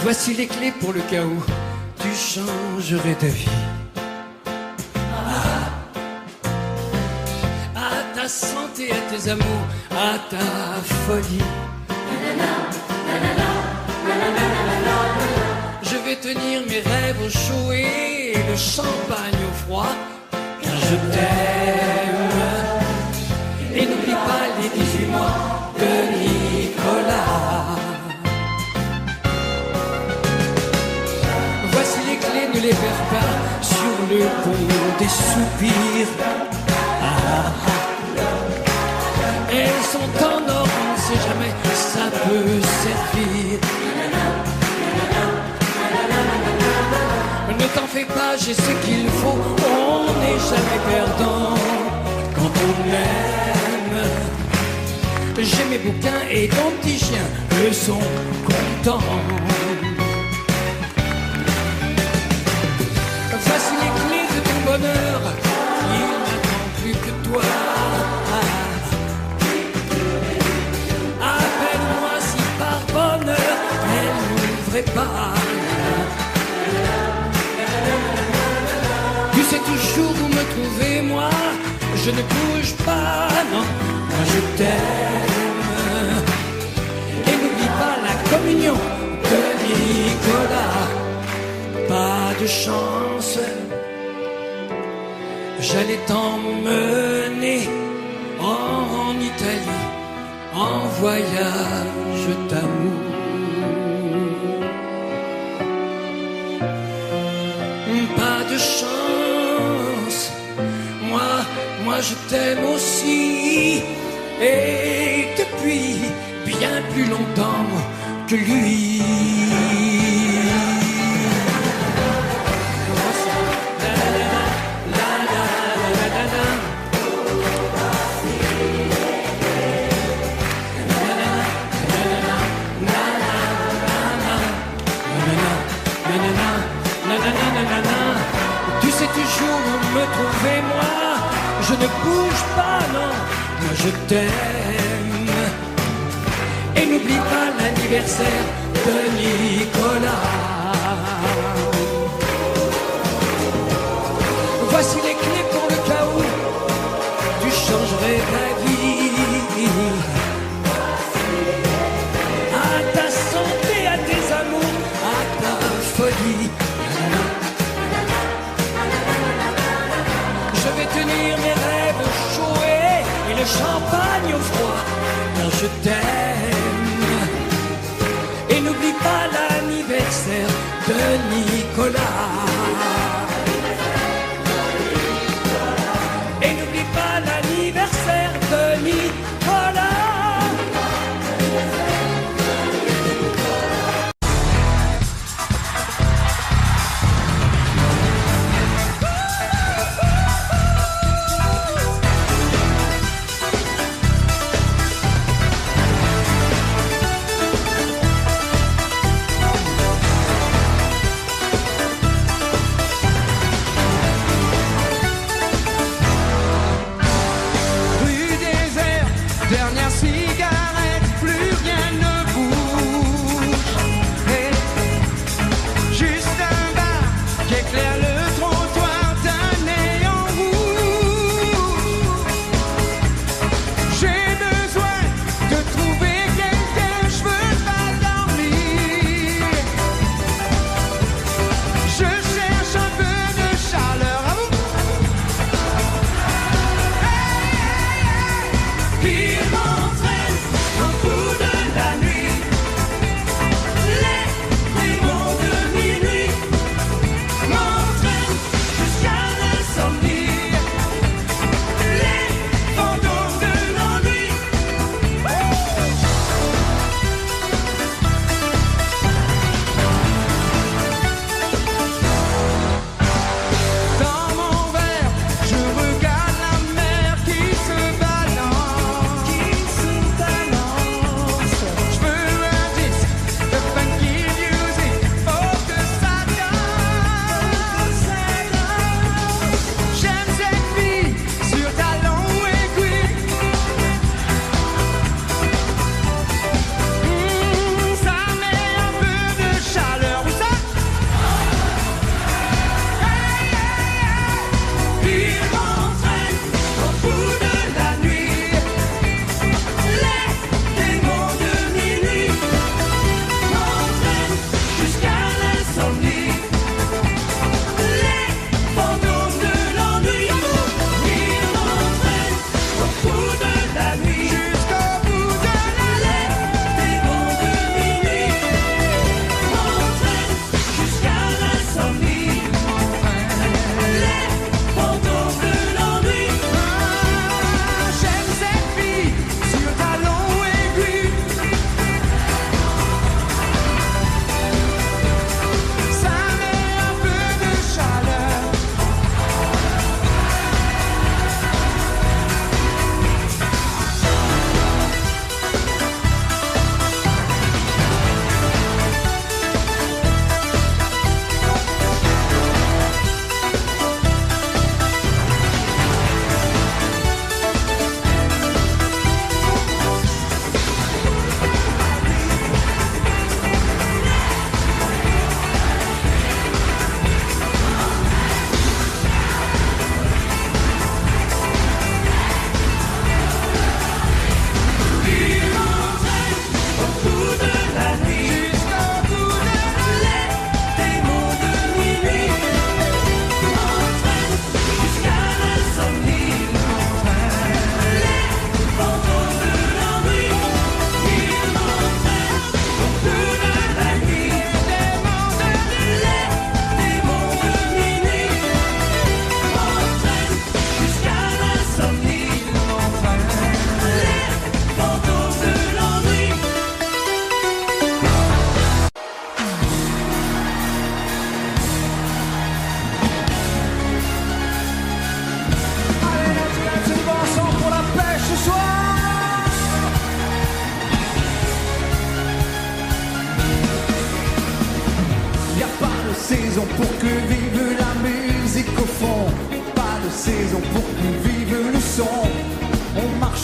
Voici les clés pour le cas où tu changerais ta vie. À ta santé, à tes amours, à ta folie. Je vais tenir mes rêves au chaud et le champagne au froid, car je t'aime. Et n'oublie pas les 18 mois de Nicolas. Voici les clés, ne les perds pas sur le pont des soupirs. Elles sont en or, on ne sait jamais, ça peut servir. Ne t'en fais pas, j'ai ce qu'il faut, on n'est jamais perdant quand on aime. J'ai mes bouquins et ton petit chien, eux sont contents. Voici les clés de ton bonheur, il n'attend plus que toi. Appelle-moi si par bonheur elle n'ouvrait pas. Tu sais toujours où me trouver, moi je ne bouge pas, non, moi je t'aime. Et n'oublie pas la communion de Nicolas. Pas de chance, j'allais t'emmener en Italie, en voyage d'amour. Pas de chance, moi je t'aime aussi, et depuis bien plus longtemps que lui. Tu sais toujours où me trouver, moi je ne bouge pas, non, moi je t'aime. Et n'oublie pas l'anniversaire de Nicolas. Voici les clés pour le cas où tu changerais ta vie. À ta santé, à tes amours, à ta folie. Je vais tenir mes rêves chauds et le champagne au froid, car je t'aime. Et n'oublie pas l'anniversaire de Nicolas. Et n'oublie pas l'anniversaire de Nicolas.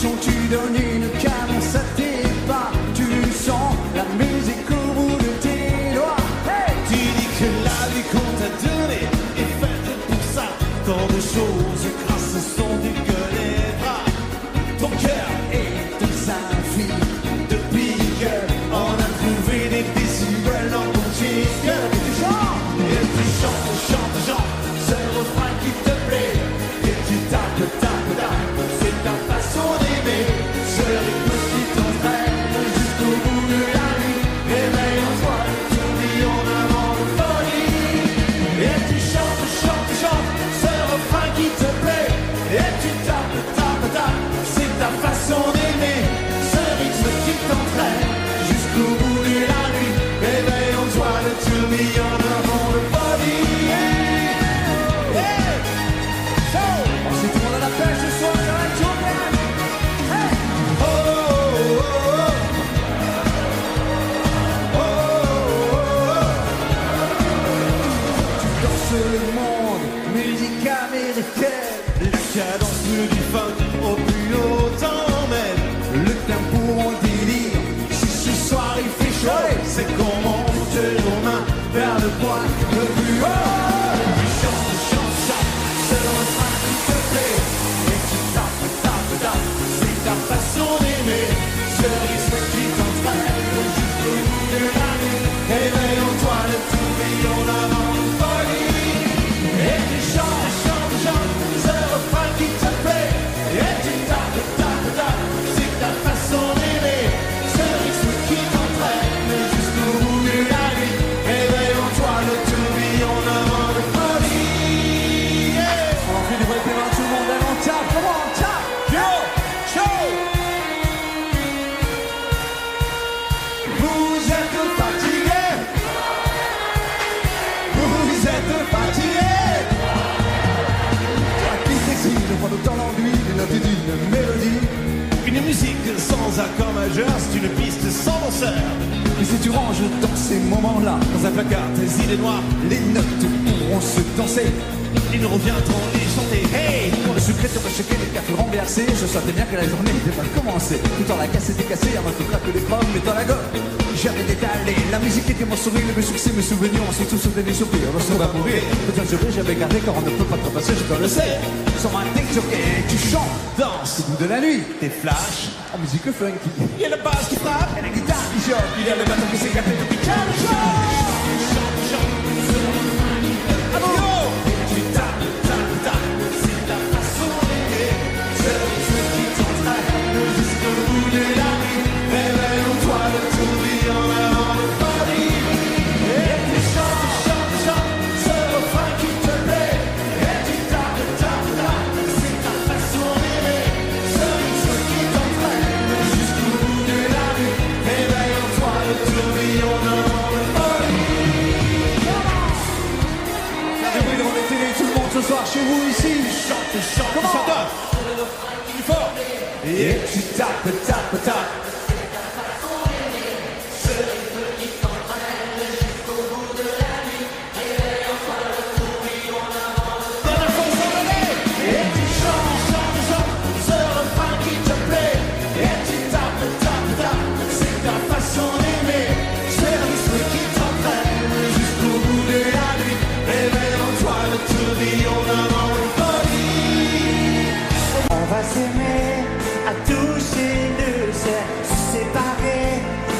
marchons, tu donnes une cadence à tes pas. Tu sens la musique au bout de tes doigts. Hey, Tu dis que la vie qu'on t'a donnée est faite pour ça. Tant de choses grâce sont du gueule et bras. Ton cœur et tout ça, fille. depuis que on a trouvé des décibels dans ton jingle. Et tu chantes. Et tu chantes, chantes, chantes, c'est le refrain qui te plaît. Et tu tapes, tapes, tapes, c'est ta façon d'aimer. Ce rythme qui t'entraîne jusqu'au bout de la nuit. Réveille en toi le tourbillon d'un vent de folie. Et tu chantes, chantes, chantes, c'est le refrain qui te plaît. Et tu tapes, tapes, tapes, c'est ta façon d'aimer. Ce rythme qui t'entraîne jusqu'au bout de la nuit. Réveille en toi le tourbillon d'un vent de folie. Bon, si tout le monde a la pêche ce soir, ça va être chaud, man. Hey. Oh, oh, oh, oh, oh. Tu danses le monde, musique américaine. La cadence du funk au plus haut t'emmène. Le tempo en délire. Si ce soir il fait chaud, c'est qu'on monte nos mains vers le point le plus haut. Tu chantes, chantes, chantes, c'est le refrain qui te plaît. Et tu tapes, tapes, tapes, c'est ta façon d'aimer. Ce rythme qui t'entraîne jusqu'au bout de la nuit. Éveille en toi le tourbillon d'un vent de folie. Et tu chantes, chantes, chantes, c'est le refrain qui te plaît. Et tu tapes, tapes, tapes, c'est ta façon d'aimer. Ce rythme qui t'entraîne jusqu'au bout de la nuit. Éveille en toi le tourbillon d'un vent de folie. On en fait du vrai paiement, tout le monde. Allez, on tape, comment on tape? Yo, show. Vous êtes fatigués. Vous êtes fatigués. La piste exige, je prends le temps d'enduit, les notes d'une mélodie. Une musique sans accord majeur, c'est une piste sans danseur. Et si tu ranges dans ces moments-là, Dans un placard, tes idées noires, les notes pourront se danser. ils reviendront les chanter. Hey! Pour le secret te rechecker les cafés renversés, je sentais bien que la journée n'était pas commencée. Tout en la casse était cassée, avant que craque les pommes, mais dans la gueule. J'avais détalé, la musique était mon sourire, mes succès, mes souvenirs, on s'est tous sauté des soupirs, on se va mourir. Peut-être que j'avais gardé car on ne peut pas te passer, je te le sais. Sur ma tête, tu chantes, Danse, au bout de la nuit, des flashs, en musique funky. il y a la basse qui frappe, Et la guitare qui choque, il y a le bateau qui s'est gâté depuis 15 jours. Yo! Tu tapes, tapes, tapes, c'est ta façon d'aimer. Ce rythme qui t'entraîne jusqu'au bout de la nuit. Réveille en toi le tourbillon d'un vent de folie. Et tu chantes, chantes, chantes, ce refrain qui te plaît. Et tu tapes, tapes, tapes, c'est ta façon d'aimer. Ce rythme qui t'entraîne jusqu'au bout de la nuit. Réveille en toi le tourbillon d'un vent de folie. Et oui, on est télé, tout le monde ce soir chez vous ici. Chante, chante, Comment? chante. Plus fort. Et tu tapes, tapes, tapes. Dernière fois, sans donner. Et tu chantes, chantes, chantes, ce refrain qui te plaît. Et tu tapes, tapes, tapes, c'est ta façon d'aimer. Ce rythme qui t'entraîne jusqu'au bout de la nuit. Réveille en toi le tourbillon d'un vent de folie. On va s'aimer, à toucher le ciel, se séparer,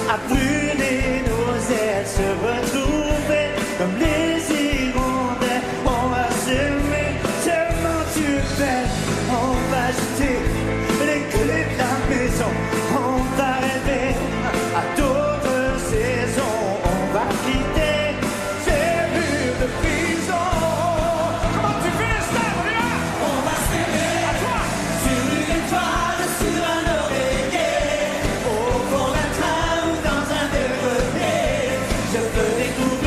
à brûler nos ailes, se retrouver comme les hirondelles. On va s'aimer tellement tu belle. On va jeter les clés de la maison. On va rêver à d'autres saisons. On va quitter ces murs de prison. Comment tu fais ça, on y va? On va s'aimer à toi. Sur une étoile, sur un oreiller, au fond d'un train ou dans un déjeuner, je veux découvrir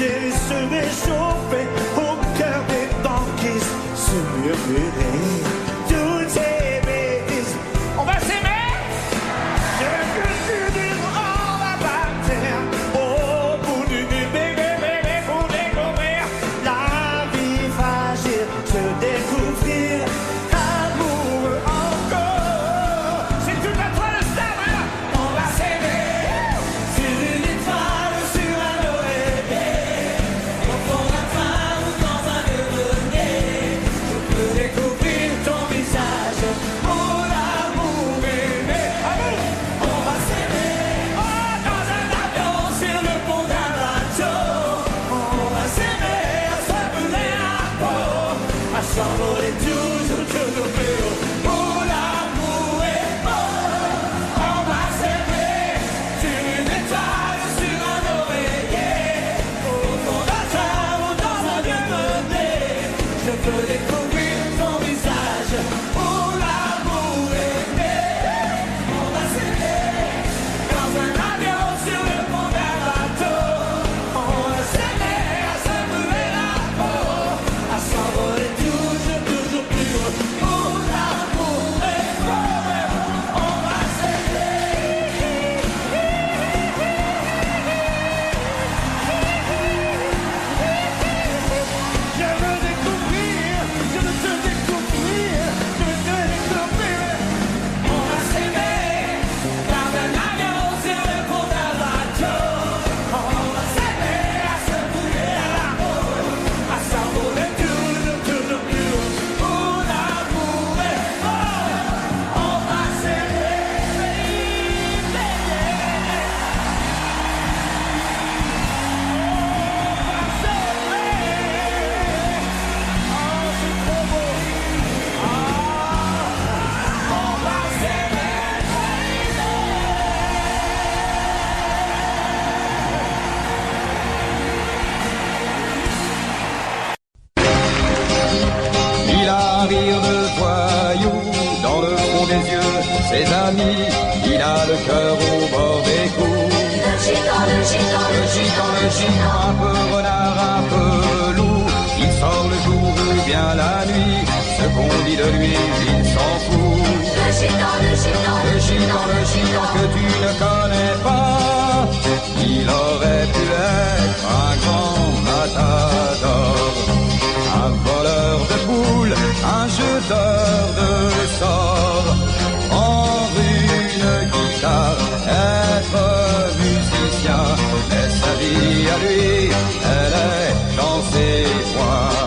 chérie se réchauffait au cœur des banquises, se murmurait toutes ces bêtises. On va s'aimer. Je veux que tu dises on va partir au bout du bébé pour découvrir la vie fragile, se découvrir amoureux encore. C'est toute la toile stable. On va s'aimer sur une étoile, sur un oreiller, au fond d'un train ou dans un grenier. Je peux découvrir ton visage, mon amour aimé. Amour. On va s'aimer dans un avion, sur le pont d'un bateau. On va s'aimer à se brûler la peau, à s'envoler toujours, toujours plus haut. Mon amour est beau. On va s'aimer sur une étoile, sur un oreiller, au fond d'un train ou dans un grenier. Je peux découvrir ton visage, mon amour aimé. On va s'aimer dans un avion, sur le pont d'un bateau. On va s'aimer à se brûler la peau, à s'envoler toujours, toujours plus haut. Mon amour est beau. On va s'aimer. Je veux découvrir, je veux te découvrir, je veux te découvrir. On va s'aimer dans un avion, sur le pont d'un bateau. On va s'aimer à se brûler la peau, à s'envoler toujours, toujours plus haut. Mon amour est beau. On va s'aimer, Il a un rire de voyou dans le fond des yeux, ses amis, il a le cœur au bord des coups. Le gitan, un peu renard, un peu loup, il sort le jour ou bien la nuit, ce qu'on dit de lui, il s'en fout. Le gitan que tu ne connais pas, il aurait pu être un grand matador, un voleur de poules, un jeteur de sorts, prendre une guitare, être musicien, mais sa vie à lui, elle est dans ses poings.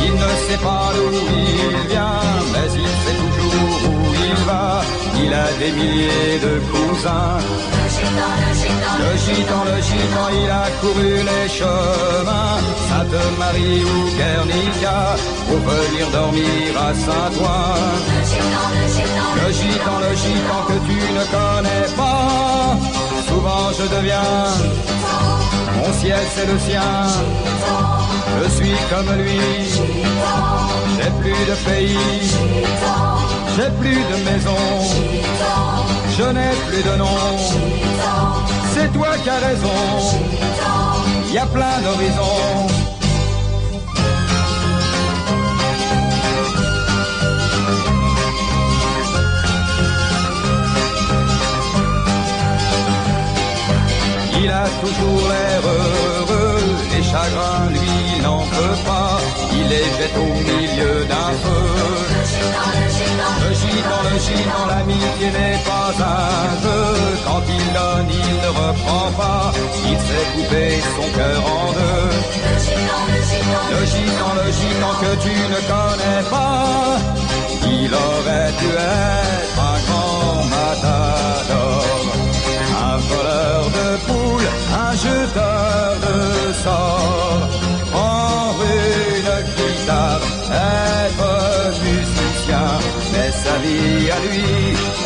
Il ne sait pas d'où il vient, mais il sait toujours où il va, il a des milliers de cousins. Le gitan, il a couru les chemins, Sainte-Marie ou Guernica, pour venir dormir à Saint-Ouen. Le gitan que tu ne connais pas, souvent je deviens, mon ciel c'est le sien, je suis comme lui, j'ai plus de pays, j'ai plus de maison, je n'ai plus de nom. C'est toi qui as raison, il y a plein d'horizons. Il a toujours l'air heureux, les chagrins lui il n'en peut pas, il les jette au milieu d'un feu. Le gitan, l'amitié n'est pas un jeu, quand il donne il ne reprend pas, il sait couper son cœur en deux. Le gitan que tu ne connais pas, il aurait dû être un grand matador, un voleur de poules, un jeteur de sorts, prendre une guitare, être musicien, mais sa vie à lui,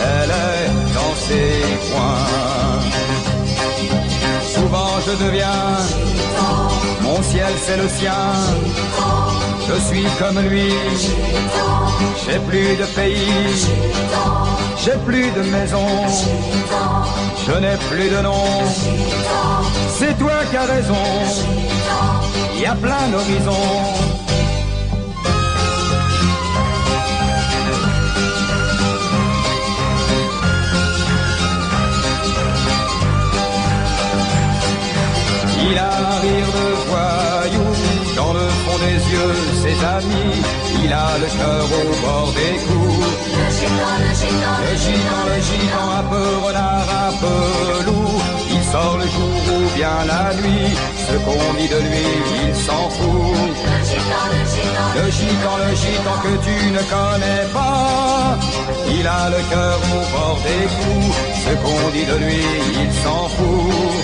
elle est dans ses coins. Souvent je deviens, mon ciel c'est le sien, je suis comme lui. J'ai plus de pays, j'ai plus de maison, je n'ai plus de nom. C'est toi qui as raison, il y a plein d'horizons. Il a un rire de voyou, dans le fond des yeux, ses amis. Il a le cœur au bord des coups. Le gitan, un peu renard, un peu loup. Il sort le jour ou bien la nuit. Ce qu'on dit de lui, il s'en fout. Le gitan que tu ne connais pas. Il a le cœur au bord des coups. Ce qu'on dit de lui, il s'en fout.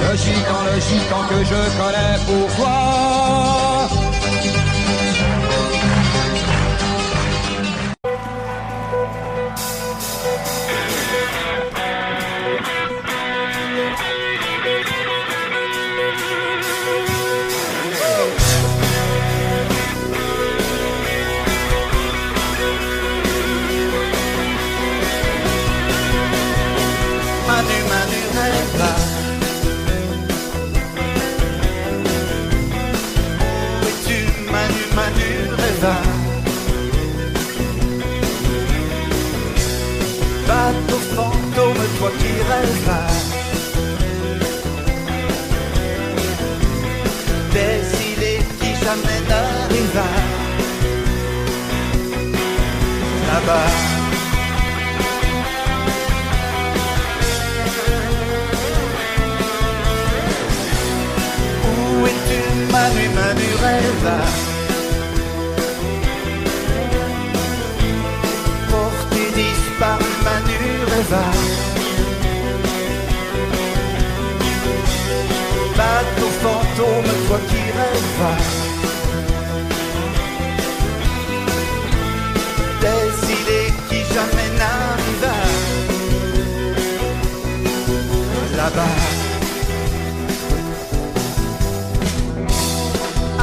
Le gitan que je connais pourquoi. Manu, rêve-là. Manu, rêva. Bateau fantôme, toi qui rêvas. Des îles qui jamais n'arriva. Là-bas. Où es-tu, Manu, rêva? Manu rêva. Bateau fantôme, toi qui rêvas. Des idées qui jamais n'arriva. Là-bas.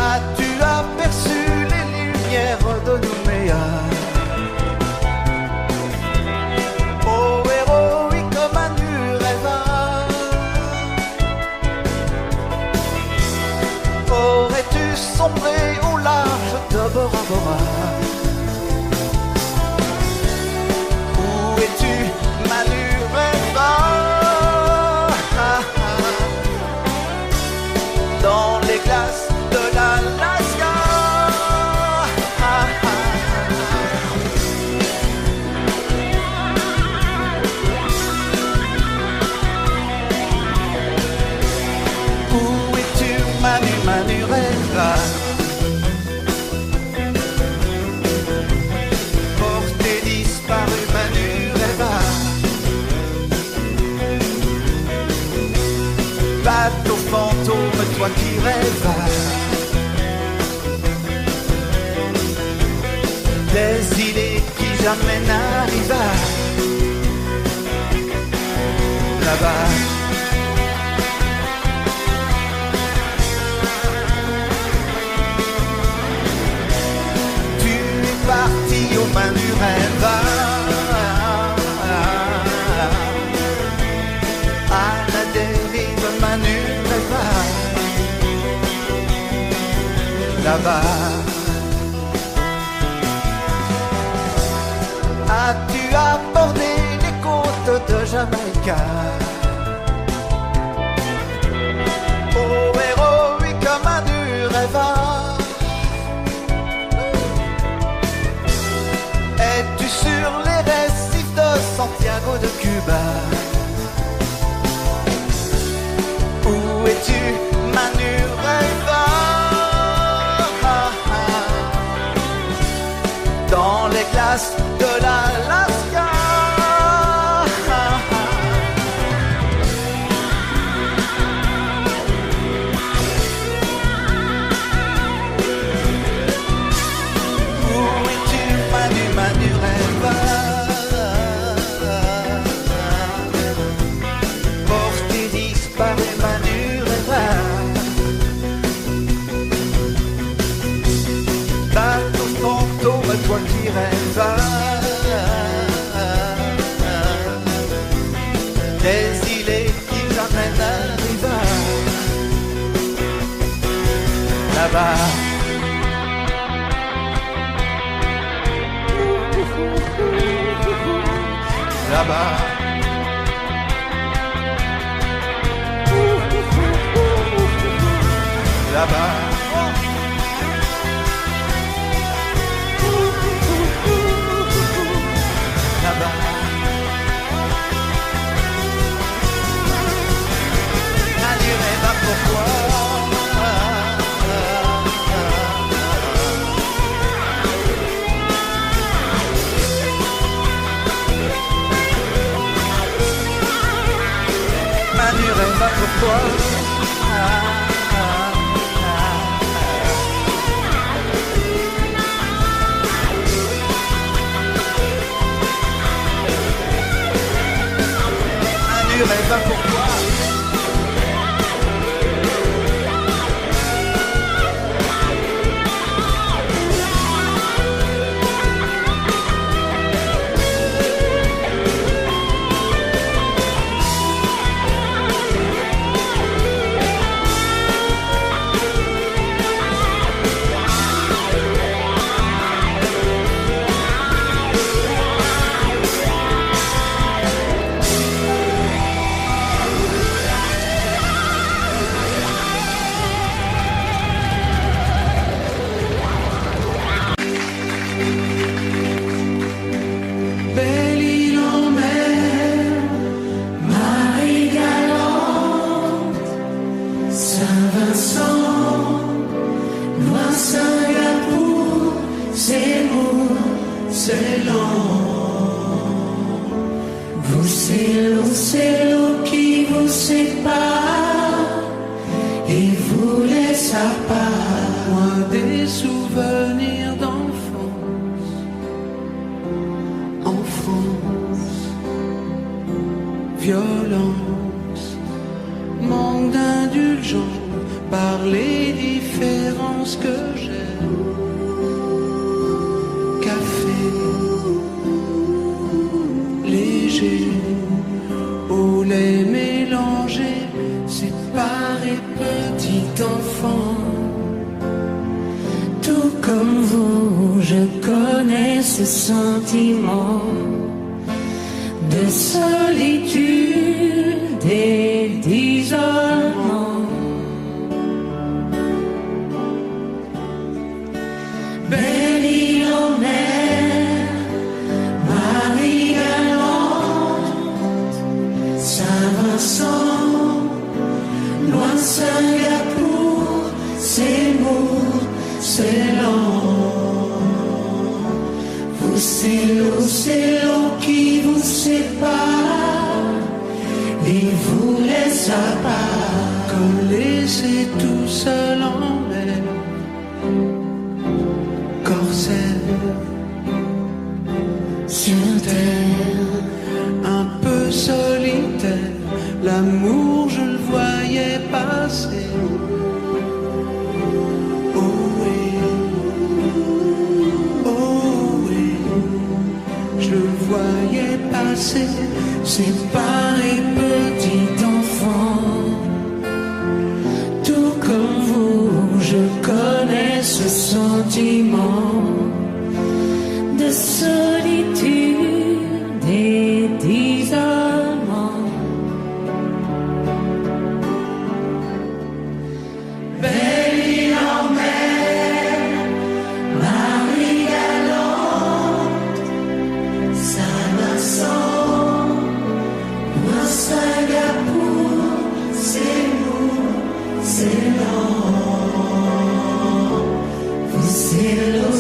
As-tu aperçu les lumières de Nouméa? Sombré au large de Bora Bora. Où es-tu, Manu rêva? Dans les glaces de l'Alaska. Où es-tu, Manu rêva? Bateau fantôme, toi qui rêvas. Des idées qui jamais n'arriva. Là-bas. Tu es parti au Manu rêva. Manu rêva. Là-bas. As-tu abordé les côtes de Jamaïca? Oh héroïque Manu rêva. Es-tu sur les récifs de Santiago de Cuba? Où es-tu, Manu rêva? Dans les glaces de l'Alaska. Où es-tu, Manu rêva? Porté disparu, Manu rêva. là-bas. Là-bas. Là-bas. Là-bas. Je dirais pas pourquoi. Je dirais pas pourquoi. Je dirais pas pourquoi. C'est l'eau qui vous sépare et vous laisse à part. Loin des souvenirs d'enfance, en France, violence, manque d'indulgence par les différences que j'ai. Café léger, au lait mélangé, séparé petit enfant. Tout comme vous, je connais ce sentiment de solitude et d'isolement. Belle île en mer, Marie galante, Saint-Vincent, loin Singapour, c'est lourd, c'est lent. Vous, c'est l'eau qui vous sépare et vous laisse à part. Comme laissé tout seul en mer, Corsaire, sur terre, un peu solitaire. L'amour, je le voyais passer. Oh oui, je le voyais passer. Séparé petit enfant. Tout comme vous, je connais ce sentiment de solitude et d'isolement. Belle île en mer, Marie galante, Saint-Vincent, loin Singapour, c'est lourd, c'est lent. Vous, c'est l'eau,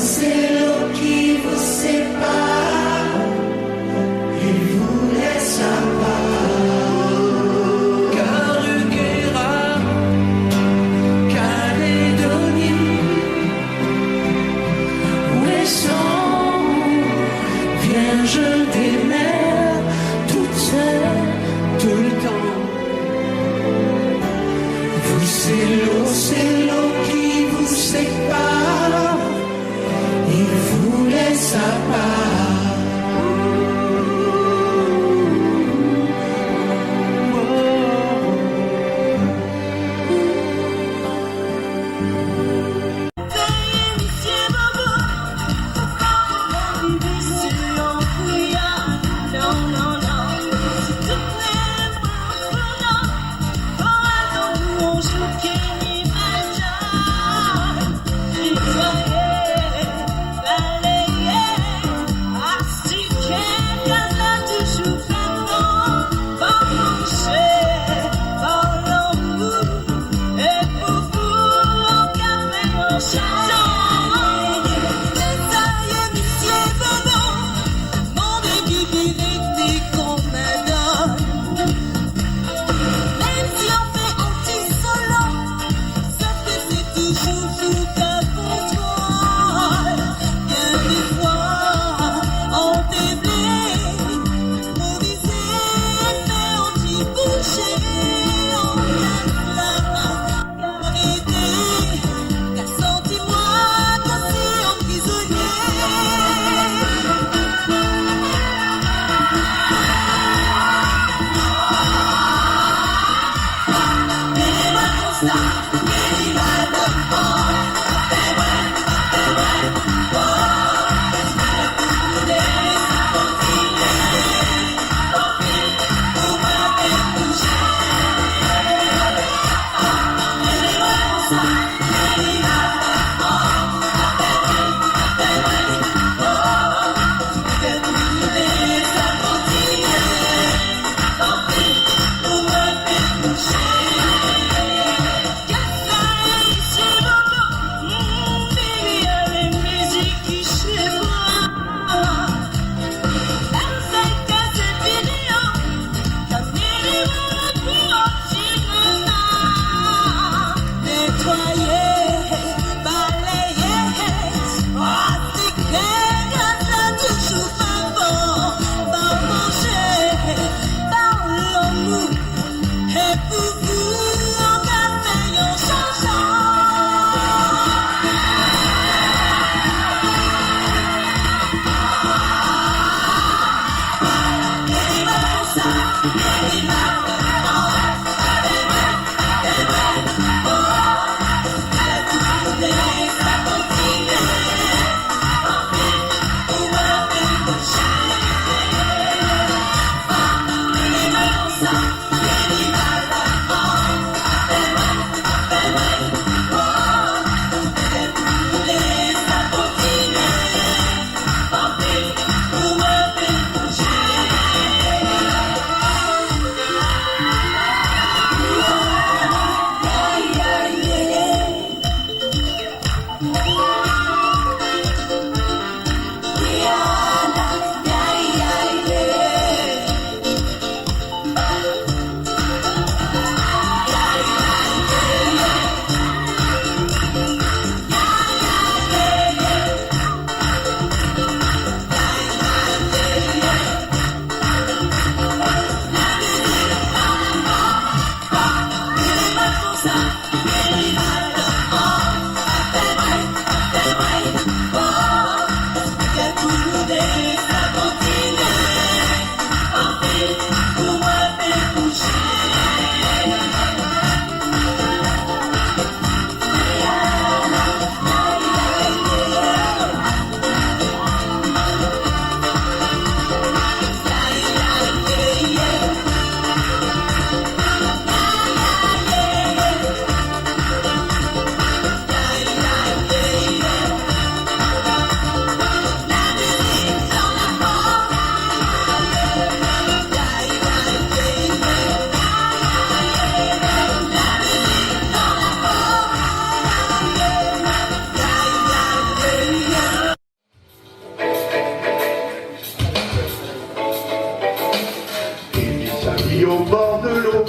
Au bord de l'eau,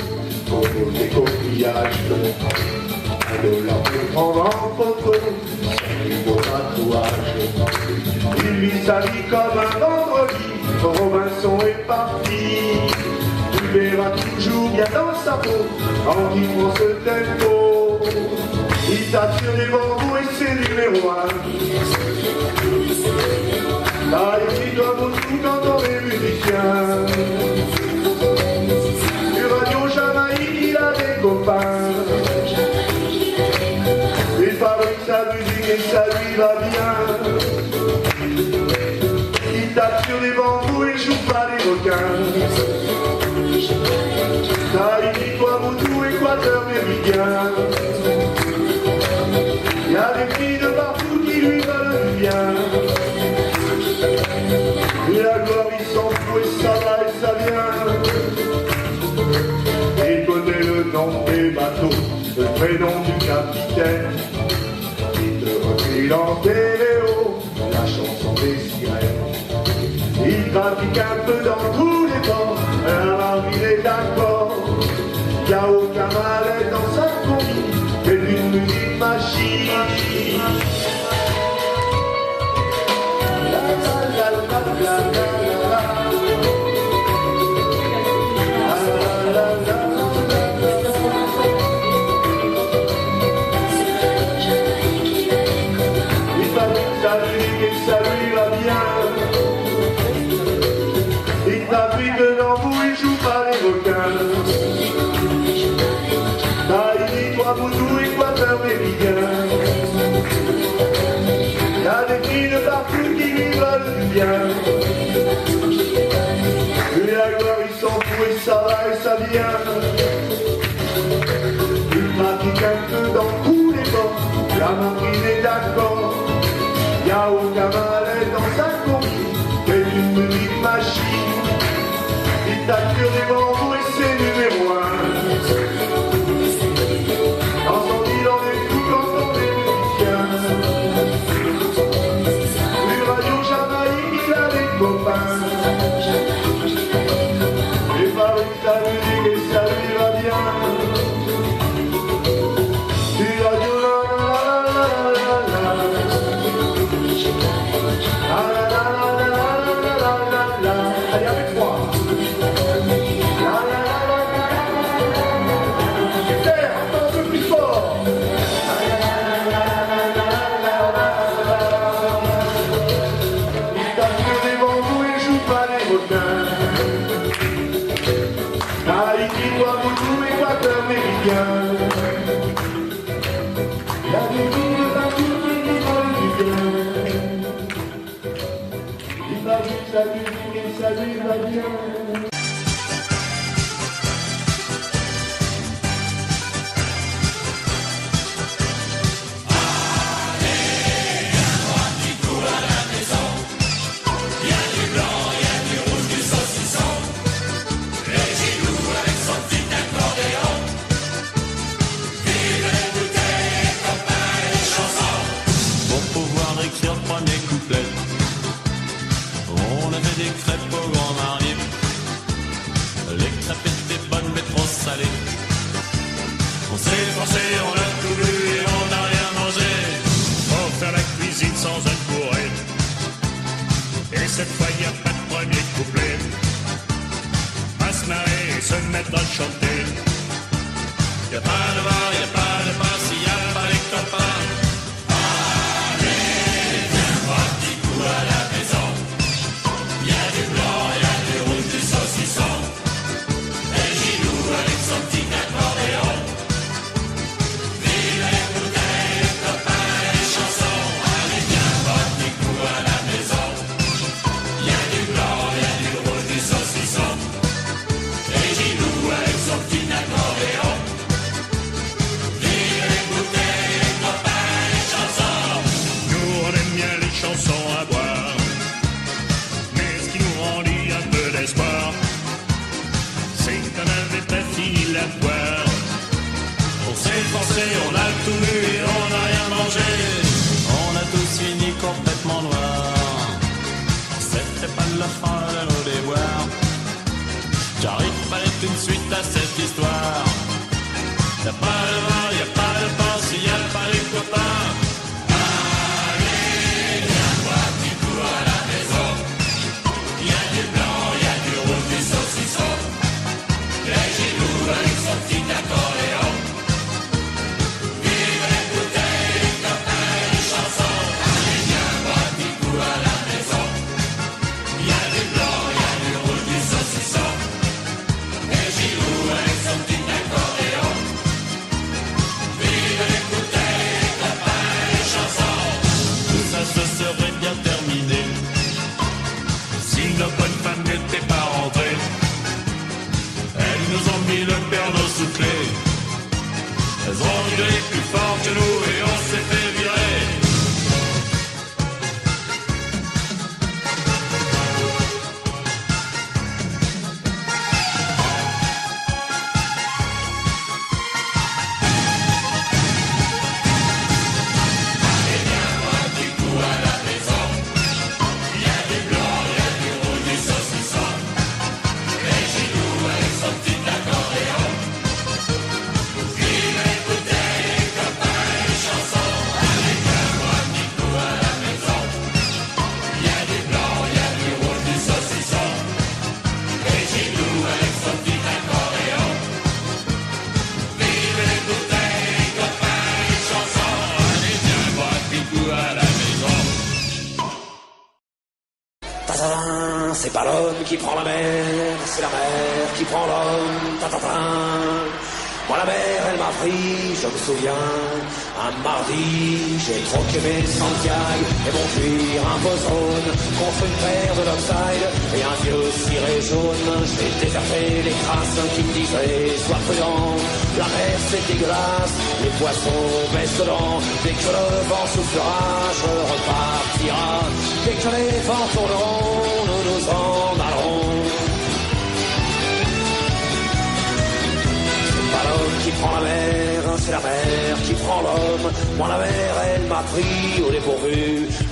autour des coquillages, un dollar pour prendre en photo, un beau tatouage. Il vit sa vie comme un vendredi, Robinson est parti. Tu verras toujours bien dans sa peau, en vivant ce tempo. Il t'attire les bambous et c'est numéro 1. Là, il doit beaucoup quand on est musicien. Il a des copains. Il fabrique sa musique et ça lui va bien. Il tape sur les bambous et joue pas les requins. Tahiti, Tuamotu, Équateur, Méridien. Il y a des filles de partout qui lui veulent du bien. Et la gloire, il s'en fout et ça va et ça vient. Il connaît le nom des bateaux, le prénom du capitaine. Il te refile en téléo la chanson des sirènes. Il trafique un peu dans tous les ports, alors il est d'accord. Il n'y a aucun malais dans sa combi, mais d'une musique machine. La la la la la la la. Ça lui va bien. Il t'a ça vient. Tu pratiques un peu dans tous les bords, la marine est d'accord. Y'a aucun mal dans sa conquis, mais une petite machine. Il tape sur des bambous et c'est numéro 1. Quand il en est tout quand on est musicien. Du radio Jamaïque, il a des copains. Et Paris, sa musique et ça lui va bien. Du radio la la la la la la. La la la la la la la la. Allez, avec moi. La la la la la la la. Super, encore un peu plus fort. Il tape sur des bambous et joue pas les requins. Haïti, Ouagadougou, Équateur méridien. Y'a des villes partout qui nous veulent du bien. Il va vite sa musique et ça lui va bien. Pour pouvoir écrire le premier couplet, on avait des crêpes au grand marnier. Les crêpes étaient bonnes mais trop salées. On s'est forcé, on a tout bu et on n'a rien mangé. Faut faire la cuisine sans un courrier. Et cette fois y a pas de premier couplet. À se marrer et se mettre à chanter. Y a pas de bar, y a pas de passe, y a pas les copains. On a tout bu et on n'a rien mangé. On a tous fini complètement noirs. C'était pas de la fin de nos déboires. Car il fallait une suite à cette histoire. Y'a pas de vin, y'a pas de pain, s'il y a pas les copains. Allez, viens boire un petit coup à la maison. Y'a du blanc, y'a du rouge, du saucisson. Les Gilous avec son petit accordéon. Le perno sous clé. Elles ont gueulé plus fort que nous et on s'est fait virer. Allez, viens boire un petit coup à la maison. Y'a du blanc, y'a du rouge, du saucisson. Les Gilous avec son petit accordéon. Vive les bouteilles, les copains et les chansons. Allez, viens boire un petit coup à la maison. Y'a du blanc, y'a du rouge, du saucisson. Les Gilous avec son petit accordéon. Vive les bouteilles, les copains et les chansons. Allez, viens boire un petit coup à la maison. Ta-ta-ta, c'est pas l'homme qui prend la mer, c'est la mer qui prend l'homme. Ta-ta-ta. Moi la mer elle m'a pris, je me souviens. Un mardi, j'ai troqué mes Santiago et mon cuir un peu jaune contre une paire de Lopside et un vieux ciré jaune. J'ai déserté les crasses qui me disaient sois prudent. La mer c'est dégueulasse, les poissons baissent dedans. Dès que le vent soufflera, je repartira. Dès que les vents tourneront, nous nous en allerons. C'est pas l'homme qui prend la mer, c'est la mer qui prend l'homme. Moi la mer elle m'a pris au dépourvu.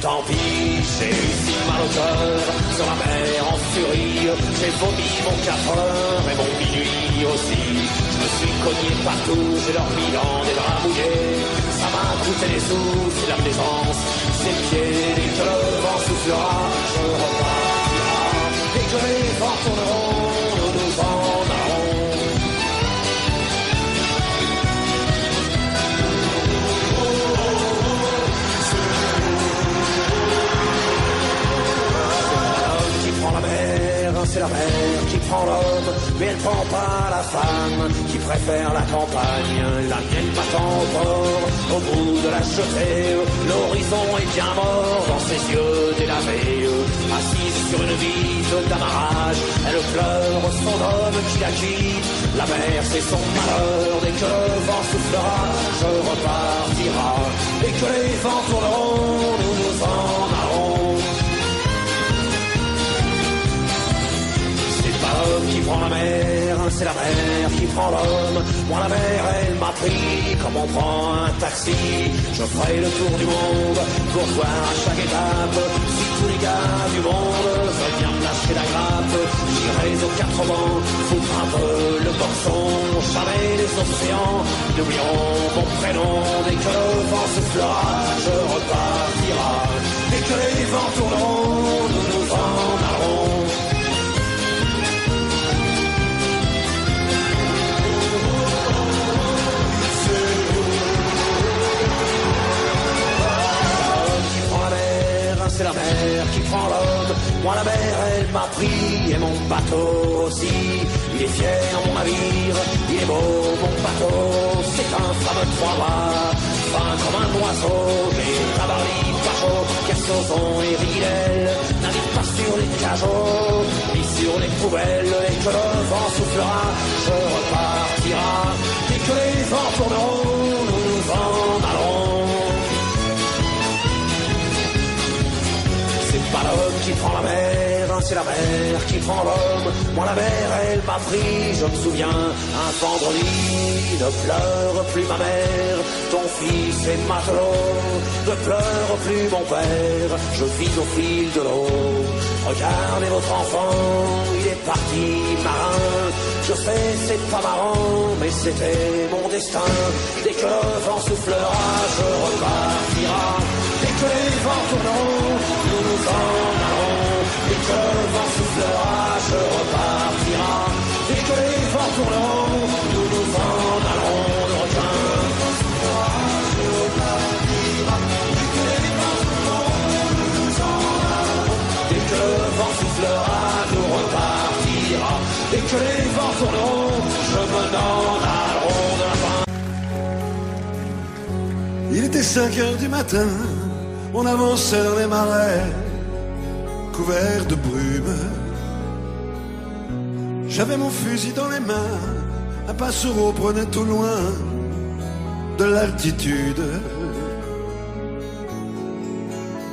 Tant pis, j'ai eu si mal au cœur. Sur la mer en furie, j'ai vomi mon 4 heures et mon minuit aussi. Je me suis cogné partout, j'ai dormi dans des draps mouillés. Ça m'a coûté des sous, c'est la plaisance, c'est le pied. Dès que le vent soufflera, je repartira. Dès que les vents tourneront, nous nous en allerons. C'est la mer qui prend l'homme, mais elle prend pas la femme qui préfère la campagne. La mienne passe au port, au bout de la jetée. L'horizon est bien mort dans ses yeux délavés. Assise sur une vitre d'amarrage, elle pleure son homme qui la quitte. La mer c'est son malheur, dès que le vent soufflera, je repartira. Dès que les vents tourneront, nous nous en allerons. L'homme qui prend la mer, c'est la mer qui prend l'homme. Moi la mer elle m'a pris comme on prend un taxi. Je ferai le tour du monde pour voir à chaque étape si tous les gars du monde veulent bien me lâcher la grappe. J'irai aux 4 vents, foutre un peu le boxon. Jamais les océans n'oublieront mon prénom. Dès que le vent soufflera, je repartira. Dès que les vents tourneront, nous nous en allerons. C'est la mer qui prend l'homme. Moi la mer elle m'a pris et mon bateau aussi. Il est fier mon navire, il est beau mon bateau. C'est un fameux 3-mâts, fin comme un oiseau. Mais tabarly, pas chaud, Kersozon et Ridel navigue pas sur les cajots, ni sur les poubelles. Et que le vent soufflera, je repartira. Dès que les vents tourneront, nous nous en allerons. C'est pas l'homme qui prend la mer, c'est la mer qui prend l'homme. Moi la mer elle m'a pris, je me souviens, un vendredi. Ne pleure plus ma mère, ton fils est matelot. Ne pleure plus mon père, je vis au fil de l'eau. Regardez votre enfant, il est parti marin. Je sais c'est pas marrant, mais c'était mon destin. Dès que le vent soufflera, je repartira. Dès que les vents tourneront, nous nous en allerons. Dès que le vent soufflera, je repartira. Dès que les vents tourneront, nous nous en allerons. Le requin soufflera, je repartira. Dès que les vents tourneront, nous nous en allerons. Dès que le vent soufflera, nous repartira. Dès que les vents tourneront, je me n'en allerons de la fin. Il était 5 heures du matin, on avançait dans les marais, couverts de brume. J'avais mon fusil dans les mains, un passereau prenait au loin de l'altitude.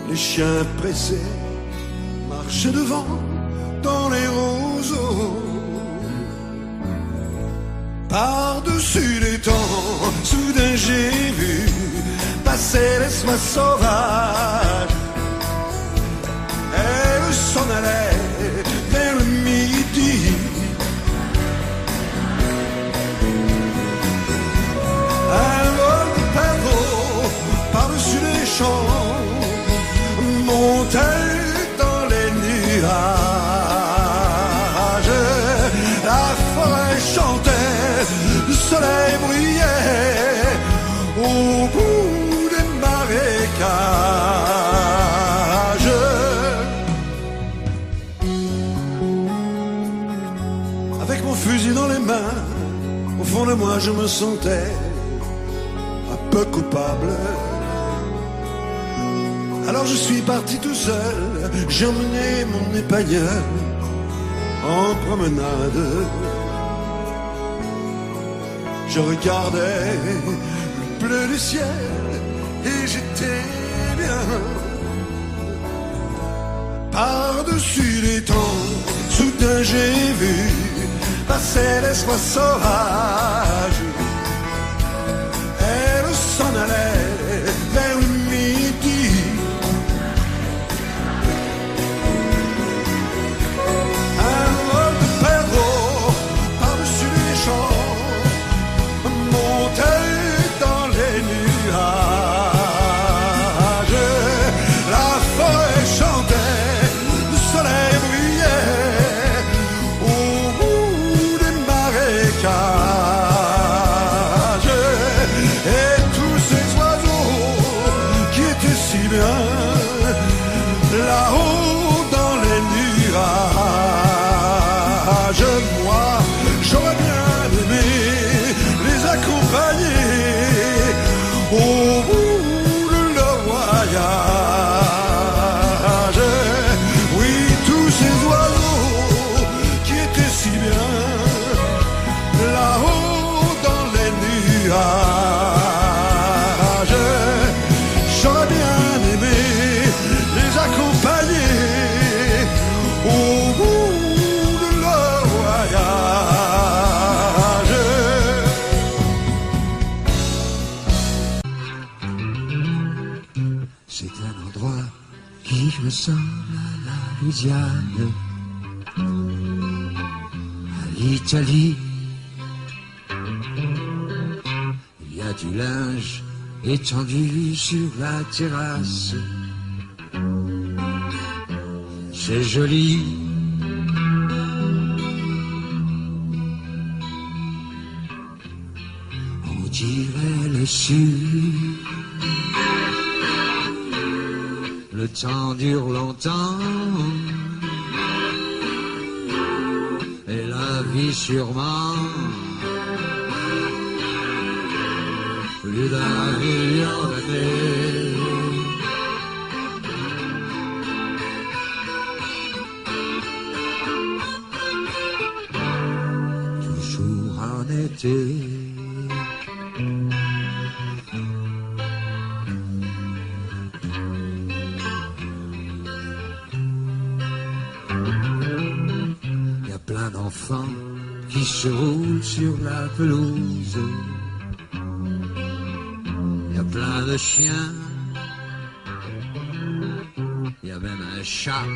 Les chiens pressés marchaient devant dans les roseaux. Par-dessus les temps, soudain j'ai vu passer l'espace sauvage. Elle s'en allait vers le midi. Un vol de perdreaux par-dessus les champs montait dans les nuages. La forêt chantait, le soleil brillait au bout des marécages. Avec mon fusil dans les mains, Au fond de moi je me sentais un peu coupable. Alors je suis parti tout seul, j'ai emmené mon épagneur en promenade. Je regardais le bleu du ciel et j'étais bien. Par-dessus les temps, soudain j'ai vu passer l'espoir sauvage. Elle s'en allait vers le midi. Un vol de perdreau par-dessus les champs montait dans les nuages. La forêt chantait, le soleil brillait au bout des marécages. Et tous ces oiseaux qui étaient si bien là-haut dans les nuages. Moi, j'aurais bien aimé les accompagner au bout de leur voyage. Oui, tous ces oiseaux qui étaient si bien là-haut dans les nuages. J'aurais bien aimé les accompagner au bout de leur voyage. C'est un endroit qui ressemble à la Louisiane, à l'Italie. Il y a du linge étendu sur la terrasse. C'est joli. On dirait le sud. Le temps dure longtemps et la vie sûrement plus d'un million d'années. Toujours en été. Plein d'enfants qui se roulent sur la pelouse. Il y a plein de chiens. Il y a même un chat,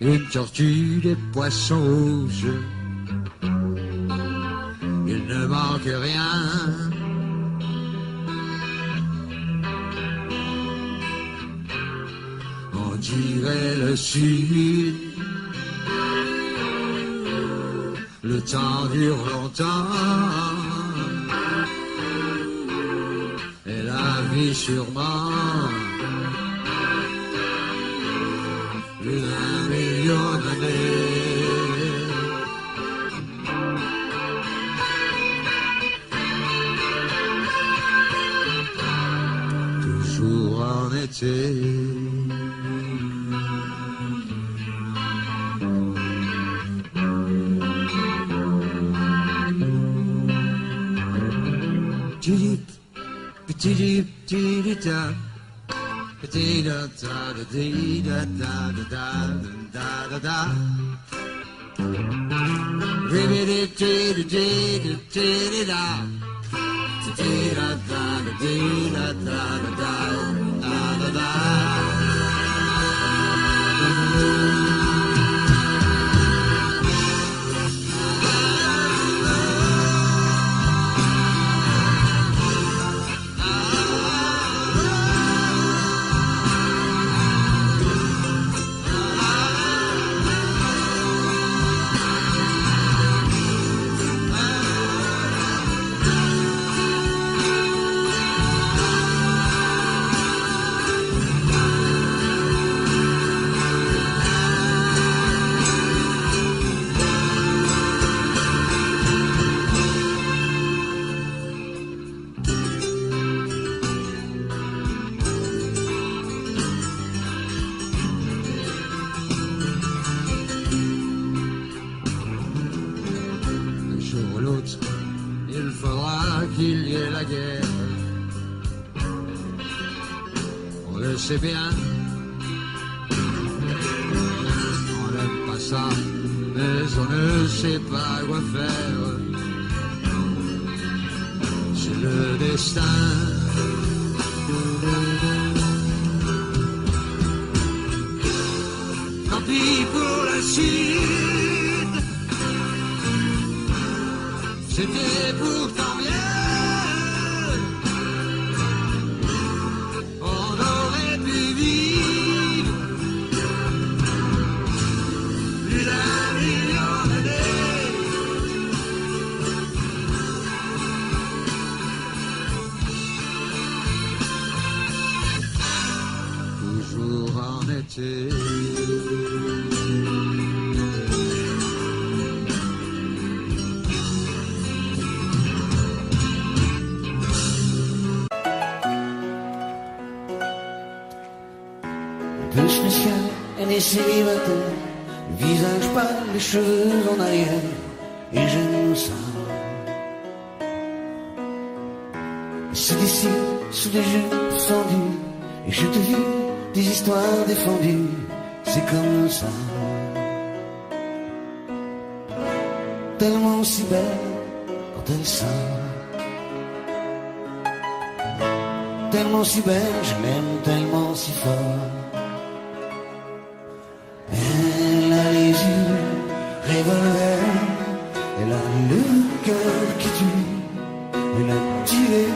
une tortue, des poissons rouges. Il ne manque rien. On dirait le sud. Le temps dure longtemps et la vie sûrement plus d'un million d'années. Toujours en été. autre, il faudra qu'il y ait la guerre. On le sait bien, on n'aime pas ça, mais on ne sait pas quoi faire. C'est le destin. Tant pis pour la suite, c'était pourtant bien. On aurait pu vivre plus d'un million d'années. Toujours en été. Peu spécial, elle est célibataire, le visage pâle, les cheveux en arrière, et j'aime ça. C'est d'ici, sous les jupes fendues, et je te vis des histoires défendues, c'est comme ça. Tellement si belle quand elle sort, tellement si belle, je l'aime tellement si fort. Elle a les yeux revolver, elle a le cœur qui tue, elle a tiré,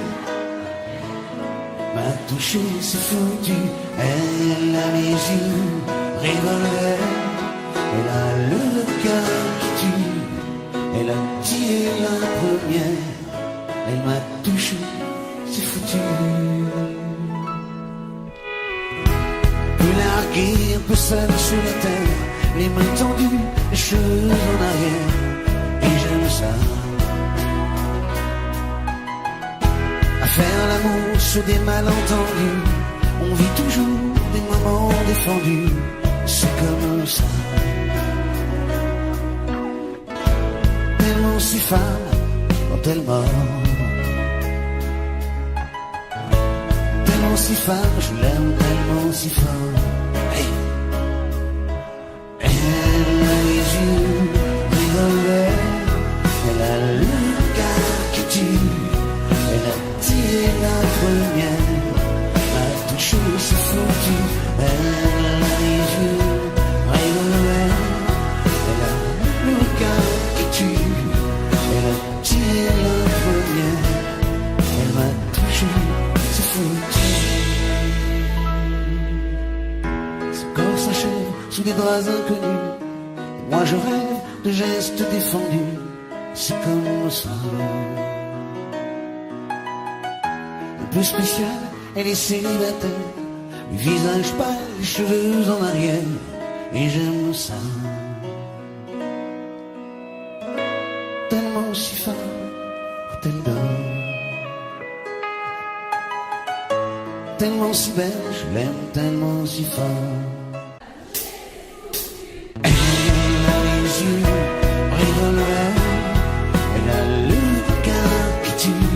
m'a touché, c'est foutu. Elle a les yeux revolver, elle a le cœur qui tue, elle a tiré la première, elle m'a touché, c'est foutu. Largué, un peu seul sur la terre, les mains tendues, les cheveux en arrière, et j'aime ça. À faire l'amour sur des malentendus, on vit toujours des moments défendus, c'est comme ça. Tellement si femme quand elle mord, tellement si femme, je l'aime tellement si fort. Hey. Elle a les yeux revolver, elle a le cœur qui tue, elle a tiré la première, m'a touché, c'est foutu. Elle a les yeux revolver, elle a le cœur qui tue, elle a tiré la première, elle m'a touché, c'est foutu. Sous des draps inconnus, et moi je rêve de gestes défendus, c'est comme ça. Un peu spécial, elle est célibataire, le visage pâle, les cheveux en arrière, et j'aime ça. Tellement si femme quand elle dort, tellement si belle, je l'aime tellement si fort. Revolver, elle a le cœur qui tue,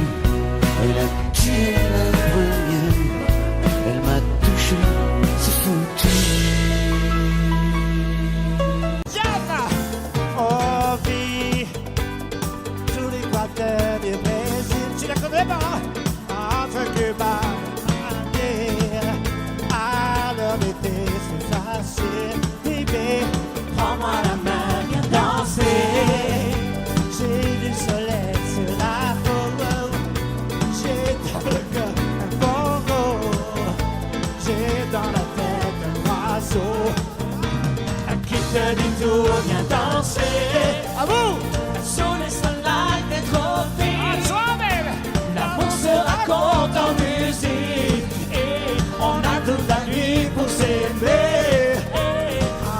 elle a tiré la première, elle m'a touché, c'est foutu. Jana, oh vie, tous les quartiers du Brésil, tu la connais pas? Entre Cuba et à l'heure d'été, c'est facile, bébé, prends-moi la main. J'ai du soleil sur la peau, j'ai dans le cœur un bongo, j'ai dans la tête un oiseau qui te dit tout, viens danser. À vous! Sur les sunlight est trop vite. L'amour se raconte en musique et on a toute la nuit pour s'aimer.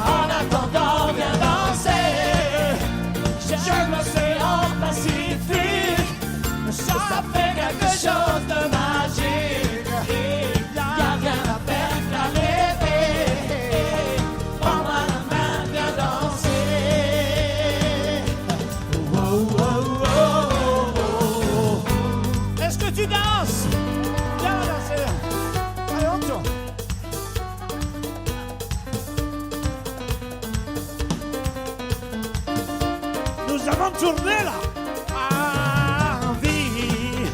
En attendant, viens danser. J'aime l'océan Pacifique, ça fait quelque chose de magique. Y'a rien à faire qu'à rêver. Prends-moi la main, viens danser. tourner là. Envie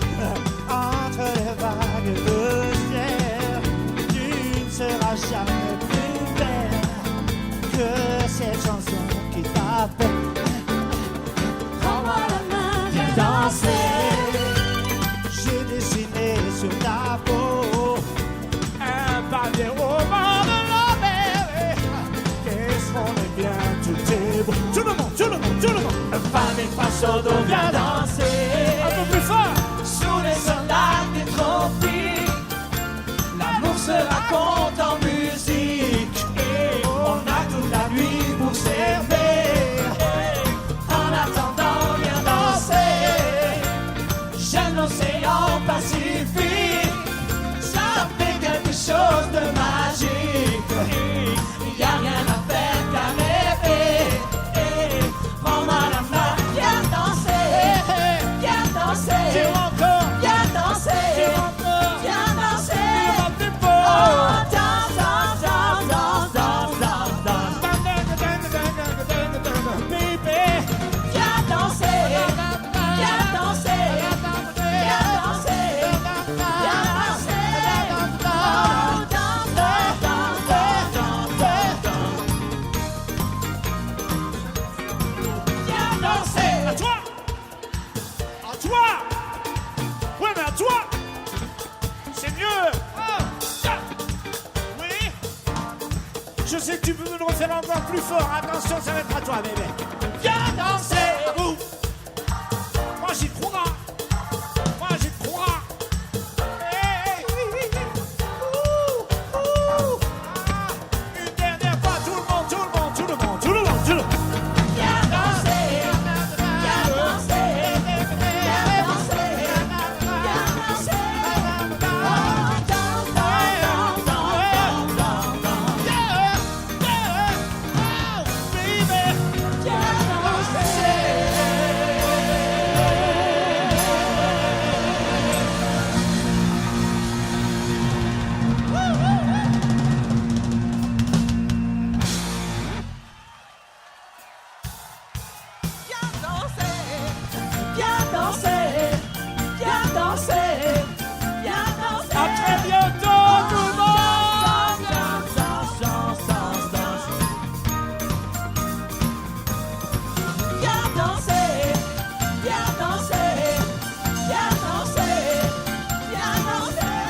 entre les vagues de ciel, tu ne seras jamais plus belle que cette chanson qui t'appelle. Prends-moi la main, viens danser. J'ai dessiné sur ta peau un pavé au bord de la mer. Qu'est-ce qu'on est bien, tout est beau. Tout le monde, tout le monde, tout le monde. Un pavé face au dos, viens danser. Un peu plus fort. Sous les soldats des tropiques, l'amour se raconte en musique. Et on a toute la nuit pour servir. En attendant, viens danser. J'aime l'océan Pacifique. Ça fait quelque chose de magique. Y a rien à faire qu'à rêver. Prends-moi la main, viens danser. Viens danser. Viens danser. Viens danser. Oh, danse, danse, danse, danse, danse, danse, danse. Baby, viens danser. Viens danser. Viens danser. Viens danser. Oh, danse, danse, danse, danse, danse. Viens danser. À toi. À toi. Ouais, mais à toi. C'est mieux. Oui. Je sais que tu peux me le refaire encore plus fort. Attention, ça va être à toi, bébé. Viens danser. Ouf. Moi, j'y crois. Moi, j'y crois. Hey. Ouh. Ouh. Ah. Une dernière fois, tout le monde, tout le monde, tout le monde, tout le monde, tout le monde. Viens danser. Viens danser. Viens danser. Viens danser. Oh, danse, danse, danse, danse, danse, danse. Yeah. Oh, baby. Viens danser. Viens danser, viens danser, viens danser. À très bientôt, tout le monde. Danse, danse, danse, danse, danse. Viens danser, viens danser, viens danser, viens danser.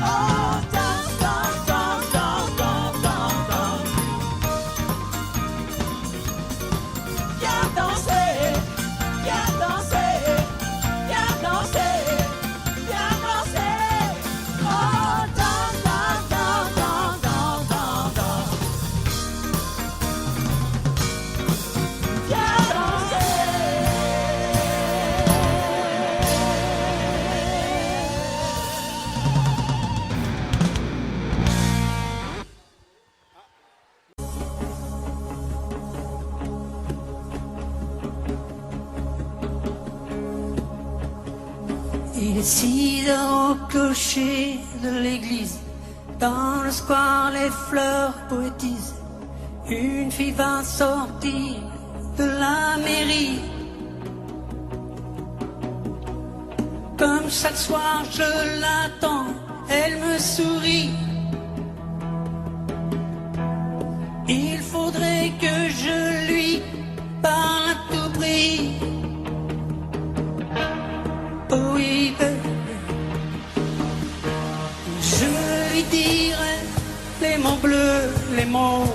Oh, danse, danse, danse, danse, danse, danse, danse. Viens danser. Viens danser, viens danser, viens danser. Oh, danse, danse, danse, danse, danse, danse, danse. Viens danser. Il est 6 heures au clocher de l'église. Dans le square, les fleurs poétisent. Une fille va sortir de la mairie. Comme chaque soir, je l'attends, elle me sourit. Il faudrait que je lui parle à tout prix. Oh oui, je lui dirai les mots bleus, les mots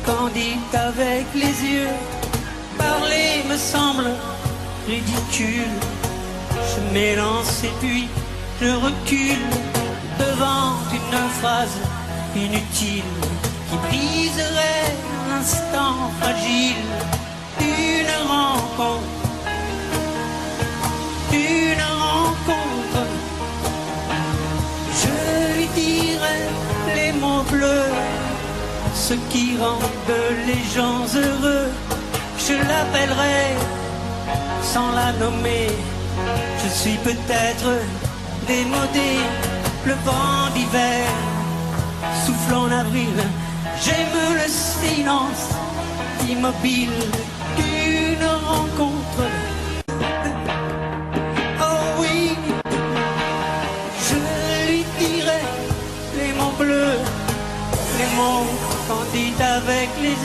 candides avec les yeux. Parler me semble ridicule. Je m'élance et puis je recule devant une phrase inutile qui briserait l'instant fragile d'une rencontre. Une rencontre, je lui dirai les mots bleus, ce qui rendent les gens heureux. Je l'appellerai sans la nommer. Je suis peut-être démodé, le vent d'hiver souffle en avril. J'aime le silence immobile d'une rencontre.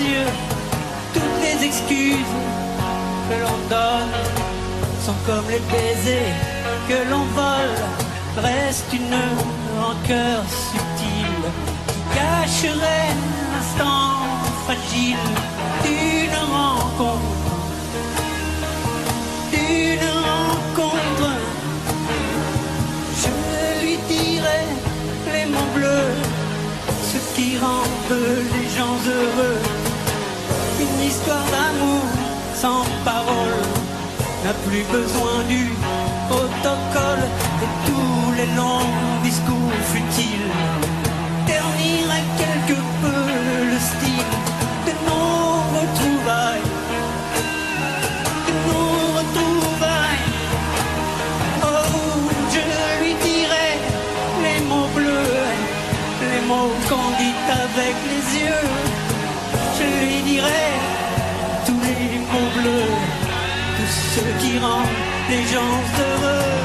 yeux. Toutes les excuses que l'on donne sont comme les baisers que l'on vole. Reste une rancœur subtile qui cacherait l'instant fragile d'une rencontre. Je lui dirai les mots bleus, ce qui rendent les gens heureux. Une histoire d'amour sans parole n'a plus besoin du protocole, et tous les longs discours futiles terniraient quelque peu le style de nos retrouvailles. Qu'on dit avec les yeux, je lui dirai tous les mots bleus, tous ceux qui rendent les gens heureux.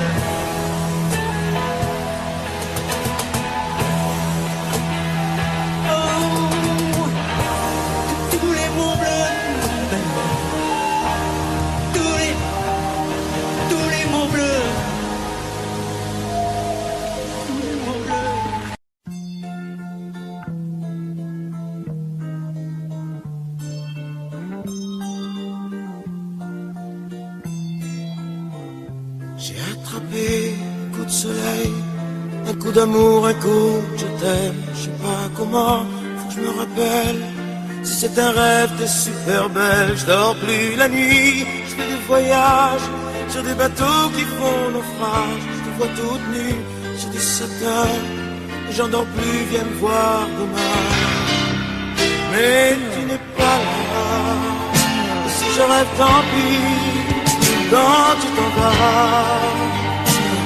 Oh, tous les mots bleus, tous les mots bleus. J'ai attrapé un coup de soleil, un coup d'amour, un coup de je t'aime. Je sais pas comment, faut que je me rappelle. Si c'est un rêve, t'es super belle. Je dors plus la nuit, je fais des voyages sur des bateaux qui font naufrage. Je te vois toute nue sur des satins, et j'en dors plus, viens me voir demain. Mais tu n'es pas là, et si je rêve, tant pis. Quand tu t'en vas,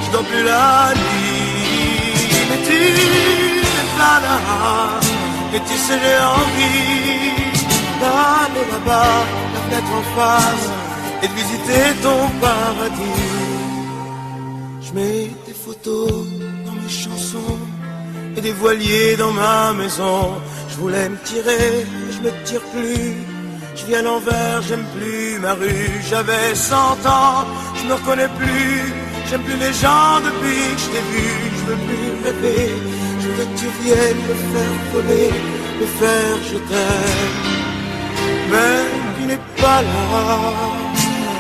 je dors plus la nuit. Mais tu n'es pas là, et tu sais j'ai envie d'aller là-bas, la fenêtre en face, et de visiter ton paradis. Je mets des photos dans mes chansons et des voiliers dans ma maison. Je voulais me tirer, mais je me tire plus. Je vis à l'envers, j'aime plus ma rue. J'avais 100 ans, je me reconnais plus. J'aime plus les gens depuis que je t'ai vu. Je veux plus rêver, je veux que tu viennes me faire voler, me faire je t'aime. Mais tu n'es pas là,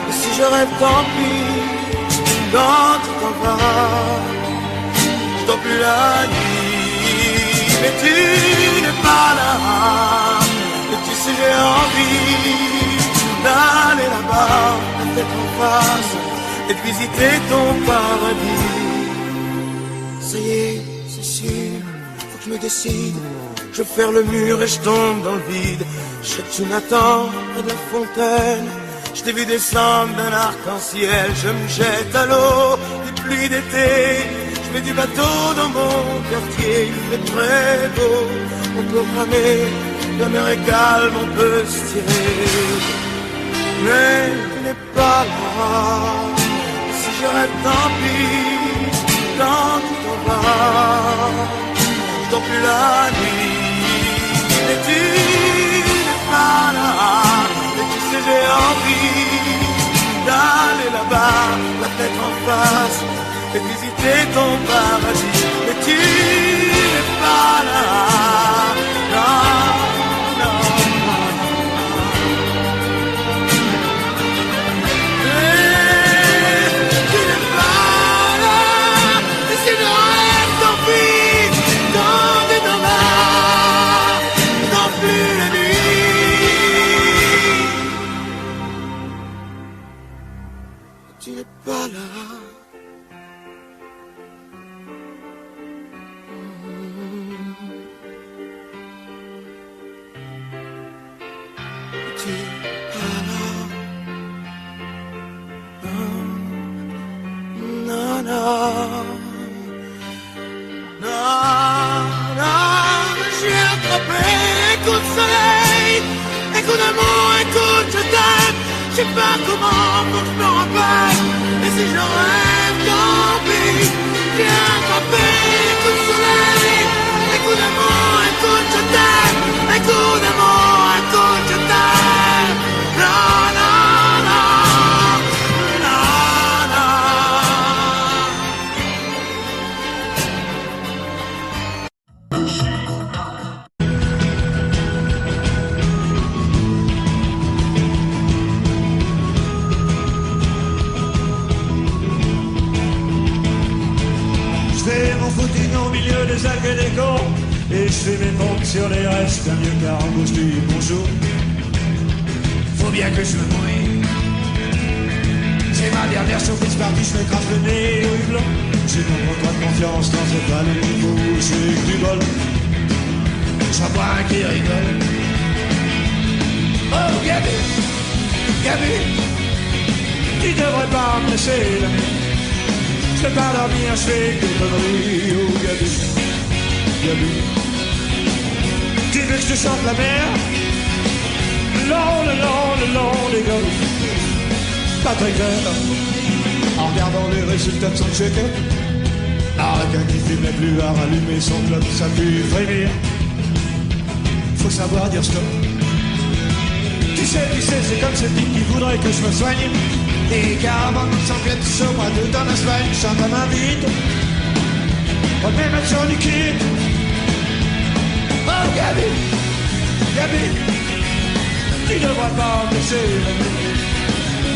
et si je rêve, tant pis. Quand tu t'en vas, je dors plus la nuit. Mais tu n'es pas là, et tu sais j'ai envie d'aller là-bas, la tête en face, et de visiter ton paradis. Ça y est, c'est sûr, faut que je me décide. Je ferme le mur et je tombe dans le vide. Je sais tu m'attends près de la fontaine. Je t'ai vu descendre d'un arc-en-ciel. Je me jette à l'eau des pluies d'été. Je mets du bateau dans mon quartier. Il fait très beau, on peut ramer. La mer est calme, on peut se tirer. Mais tu n'es pas là, si je rêve, tant pis. Quand tu t'en vas, je dors plus la nuit. Mais tu n'es pas là, et tu sais j'ai envie d'aller là-bas, la tête en face, et visiter ton paradis. Mais tu n'es pas là, non. Tu n'es pas là. Tu n'es pas là. Non, non. Non, non. J'ai attrapé un coup de soleil, un coup d'amour, un coup de je t'aime. Je sais pas comment, faut que je me rappelle. Et si je rêve, tant pis. J'ai attrapé un coup de soleil, un coup d'amour, un coup de je t'aime. Un coup d'amour, un coup de mon footing au milieu des algues et des corps. Et je fais mes pompes sur les restes d'un vieux car en gauche du bonjour. Faut bien que je me mouille. C'est ma dernière surprise partie, je m'écrase le nez au hublot. J'ai mon contrat de confiance dans ce pas le niveau où j'ai du bol. J'en vois un qui rigole. Oh Gabi, Gabi, tu devrais pas me laisser la nuit. Je peux pas dormir, je fais que conneries. Oh Gabi, Gabi, tu veux que je te chante la mer? Le long des golfs. Pas très clair. En regardant les résultats de son check-up, un requin qui filmait plus à rallumer son club, ça pue frémir. Faut savoir dire stop. Tu sais, c'est comme cette type qui voudrait que je me soigne. Et caravane sans pièce sur moi tout en Espagne, chante à ma vite. On met mettre sur du kit. Oh Gabi, Gabi, tu devrais pas me laisser la nuit.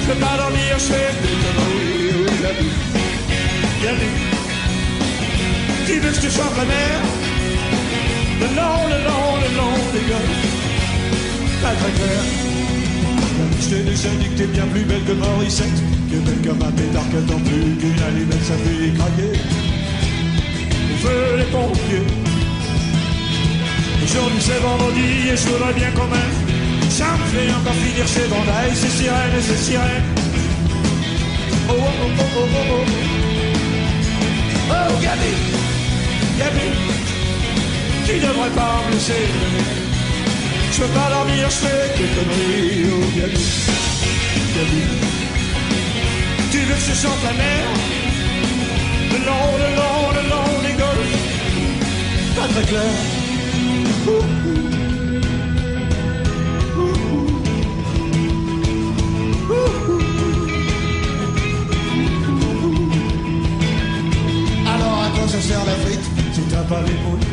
Je peux pas dormir, je fais des conneries. Oh Gabi, Gabi, tu veux que je te chante la mer? Le long des golfs. Pas très clair. Je t'ai déjà dit que t'es bien plus belle que Morissette, que belle comme un pétard qui attend plus qu'une allumette, ça fait craquer. On veut les pompiers. Aujourd'hui c'est vendredi et je voudrais bien quand même. Ça me fait encore finir ces bandailles, ces sirènes et ces sirènes. Oh oh oh oh oh oh oh. Oh Gabi, Gabi, tu devrais pas me laisser. Je peux pas dormir, je fais des conneries. Oh Gabi, Gabi, tu veux que je chante la mer? Le long des golfs. Pas très clair. Alors à quoi ça sert la frite si t'as pas les boules?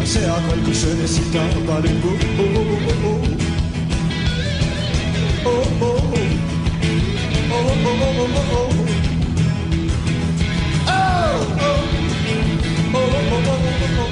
Ça sert à quoi le cochonnet si t'as pas les boules? Oh oh oh oh oh. Oh oh oh. Oh oh oh oh oh oh. Oh oh. Oh oh oh oh oh oh.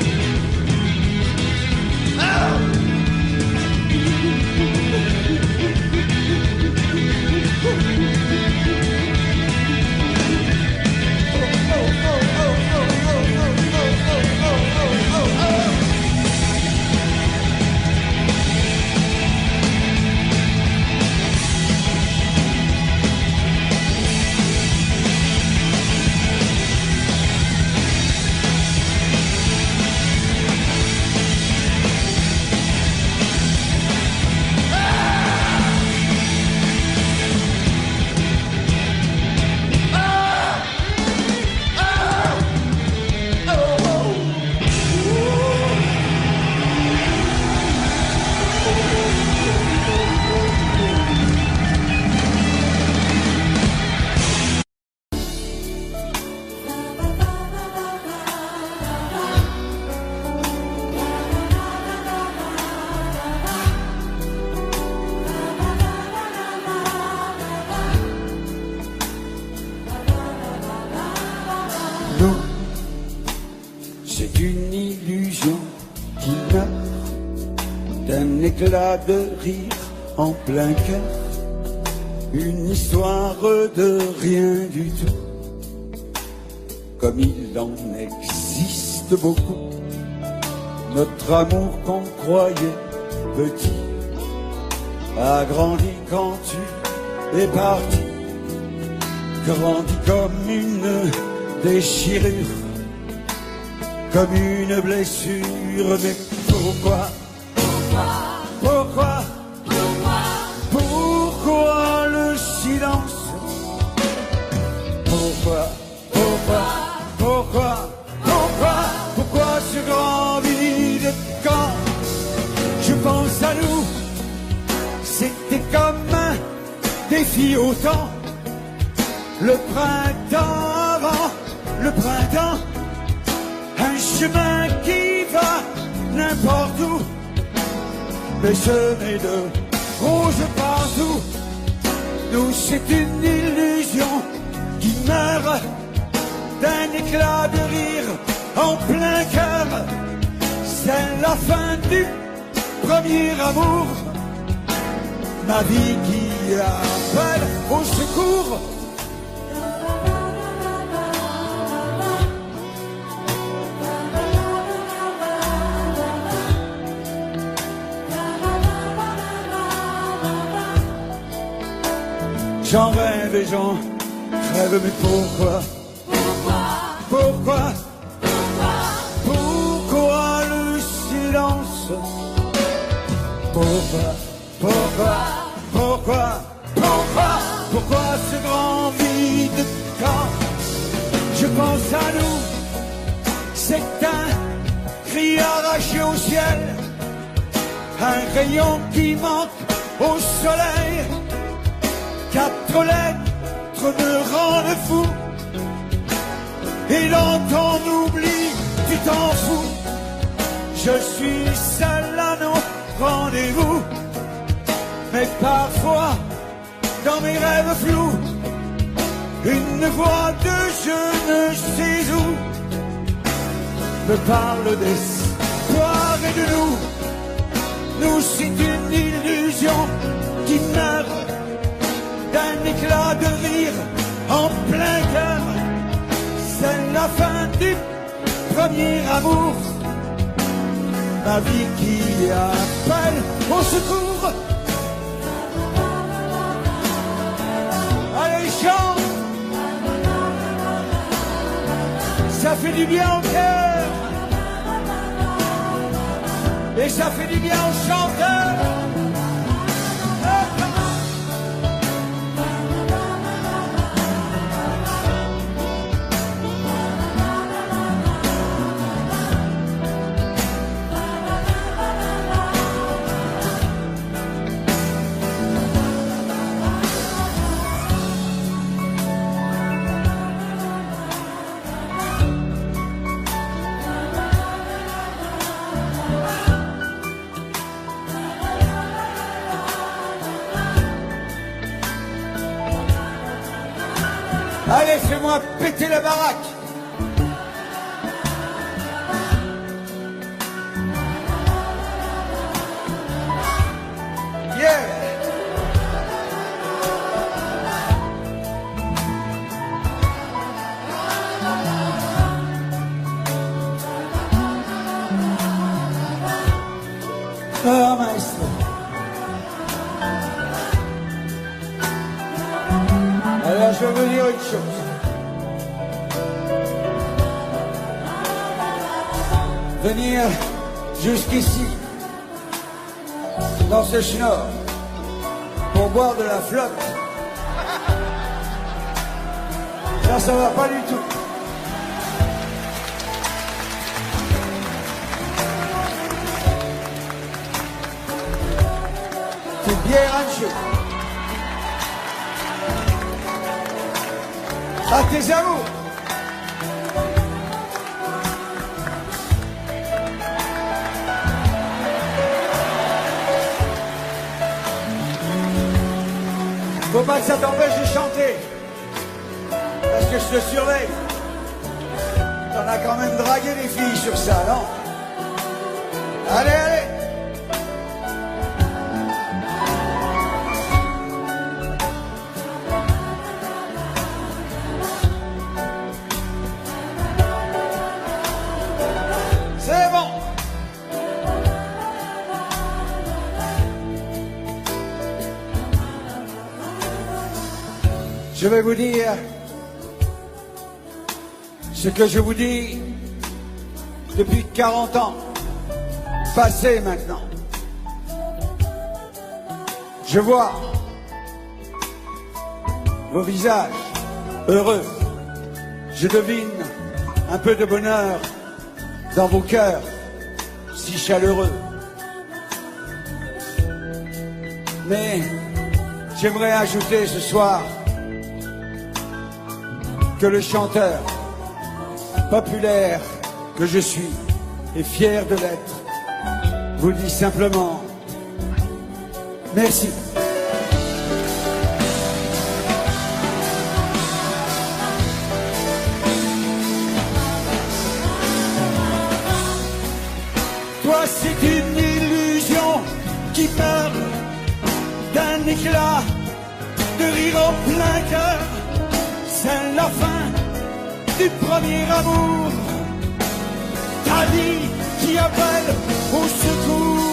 Éclat de rire en plein cœur, une histoire de rien du tout, comme il en existe beaucoup. Notre amour qu'on croyait petit a grandi quand tu es parti, grandi comme une déchirure, comme une blessure. Mais pourquoi? Pourquoi le silence? Pourquoi ce grand vide quand je pense à nous? C'était comme un défi autant. Le printemps avant le printemps, un chemin qui va n'importe où, mais semé de rouge partout. Nous c'est une illusion qui meurt d'un éclat de rire en plein cœur. C'est la fin du premier amour. Ma vie qui appelle au secours. J'en rêve et j'en rêve, mais pourquoi? Pourquoi? Pourquoi le silence? Pourquoi? Pourquoi ce grand vide quand je pense à nous? C'est un cri arraché au ciel, un rayon qui manque au soleil. 4 lettres me rendent fou, et dans ton oubli, tu t'en fous. Je suis seul à nos rendez-vous, mais parfois, dans mes rêves flous, une voix de je ne sais où me parle d'espoir et de nous. Nous, c'est une illusion qui meurt d'un éclat de rire en plein cœur. C'est la fin du premier amour. Ma vie qui appelle au secours. Allez, chante. Ça fait du bien au cœur. Et ça fait du bien aux chanteurs. Allez, fais-moi péter la baraque. Yeah. Ah, maestro. Alors je veux dire une chose. Venir jusqu'ici, dans ce schnorr, pour boire de la flotte, ça va pas du tout. C'est bien ranché. À tes amours. Faut pas que ça t'empêche de chanter. Parce que je te surveille. T'en as quand même dragué les filles sur ça, non? Allez, allez. C'est bon. Je vais vous dire ce que je vous dis depuis 40 ans, passé maintenant. Je vois vos visages heureux. Je devine un peu de bonheur dans vos cœurs si chaleureux. Mais j'aimerais ajouter ce soir que le chanteur populaire que je suis et fier de l'être vous dit simplement merci. meurt d'un éclat de rire au plein cœur. C'est la fin du premier amour. Ta vie qui appelle au secours.